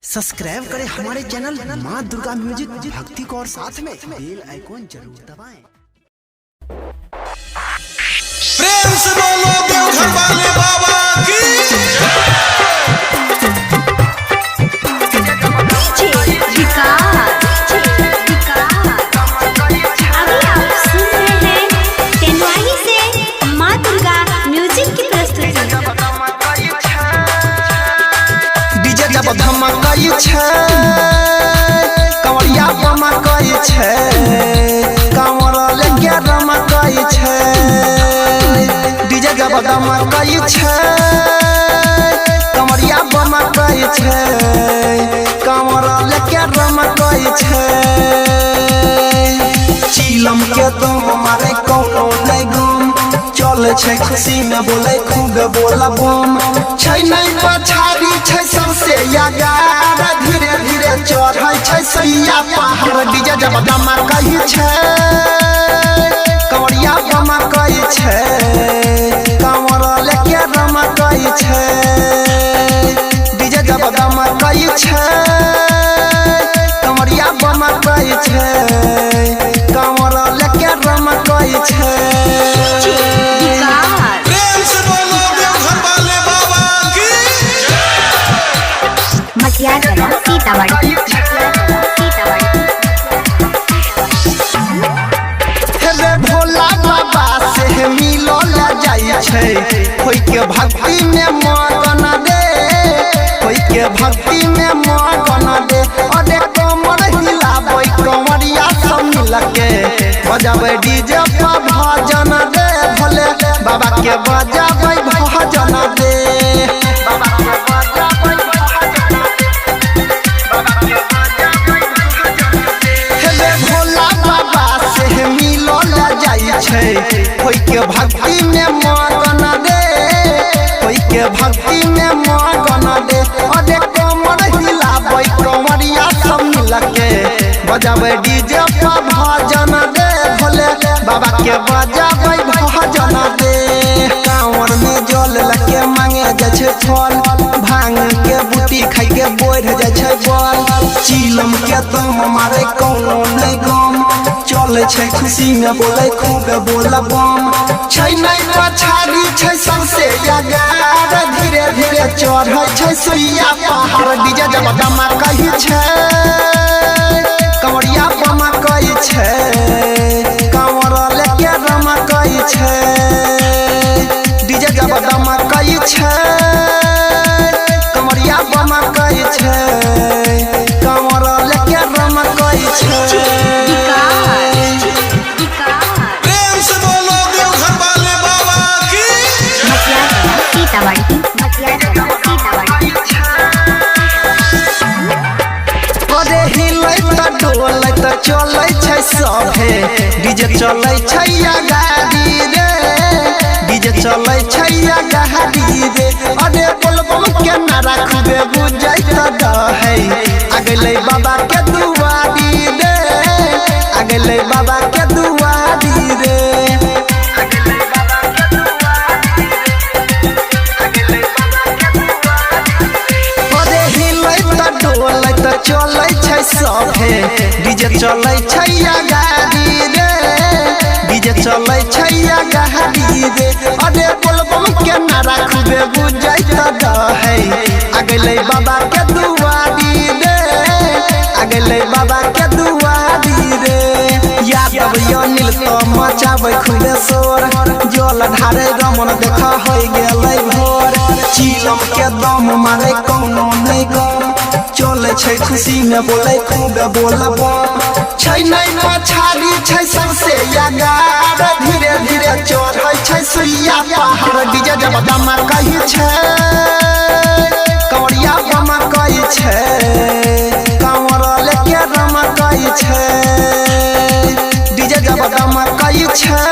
Subscribe करें हमारे channel माँ दुर्गा म्यूजिक भक्ति को और साथ में बेल आइकॉन जरूर दबाएं। प्रेम से बोलो देवघर वाले बाबा की। अभी आप सुन रहे हैं तेनवाही से माँ दुर्गा म्यूजिक की प्रस्तुति। डीजे जब धमकई छै कंवरिया बमकई छै कंवर लेके रमकई छै। डीजे जब धमकई छै कंवरिया बमकई छै कंवर लेके रमकई छै। चिलम के दम मारे कोनो नहीं गुम चले छै खुशी में बोले खूब बोला बम छै नहीं पछाड़ी छै सबसे यागार धीरे धीरे चढ़ै छै सैया पहाड़। डीजे जब धमकई छै कंवरिया बमकई छै कंवर लेके रमकई छै। डीजे जब धमकई छै कंवरिया बमकई छै कंवर लेके रमकई छै। प्रेम से बोलो देवघर वाले बाबा की। सीतामढ़ी रे भोला बाबा से मिलो ला जाई छै कोई के भक्ति में मगन दे कोई के भक्ति में मगन दे। अरे कमर हिलाबै कंवरिया सब मिल के बजाबै डीजे पर भजन दे भोले बाबा के बजाबै भजन दे बाबा के बजाबै भजन दे। हे भोला बाबा से मिलो ला जाई छै कोई के भक्ति में मगन दे कोई के भक्ति में मगन दे। अरे कमर हिलाबै कंवरिया सब मिल के बजाबै डीजे पर भजन दे भोले बाबा के बजाबै भजन दे। कांवर में जल लके मांगे जाय छै फल भांग के बूटी खाइ के बढ़ जाय छै बल। चिलम के दम मारे कोनो नहीं गम चले छै खुशी में बोले खूब बोला बम छै नहीं पछाड़ी छै सबसे यागार धीरे धीरे चढ़ै छै सुइया पहाड़। डीजे जब धमकई छै कंवरिया बमकई छै कंवर लेके रमकई छै। डीजे जब धमकई छै कंवरिया बमकई छै कंवर लेके रमकई छै। प्रेम से बोलो देवघर वाले बाबा की। अरे हिलै त डोलै त चलै छै सभे डीजे चलै छै या गाड़ी रे डीजे चलै छै या गाड़ी रे। अरे बोलबम के नारा खूबे बुझै त दहै आगलै बाबा के दुआरी रे आगलै बाबा के दुआरी रे। अरे हिलै त डोलै त चलै छै सभे डीजे चलै छै या गाड़ी रे डीजे चलै छै या गाड़ी रे। अरे बोलबम के नारा खूबे बुझै त दहै आगलै बाबा के दुआरी रे आगलै बाबा के दुआरी रे। यादव अनिल तो मचाबै खूबे शोर जल ढारे रमन देख होइ गेलै भोर। चिलम के दम मारे कोनो नहीं गम चले छै खुशी में बोले खूब बोला बम छै नहीं पछाड़ी छै सबसे यागार धीरे धीरे चढ़ै छै सुइया पहाड़। डीजे जब धमकई छै कंवरिया बमकई छै कंवर लेके रमकई छै। डीजे जब धमकई छै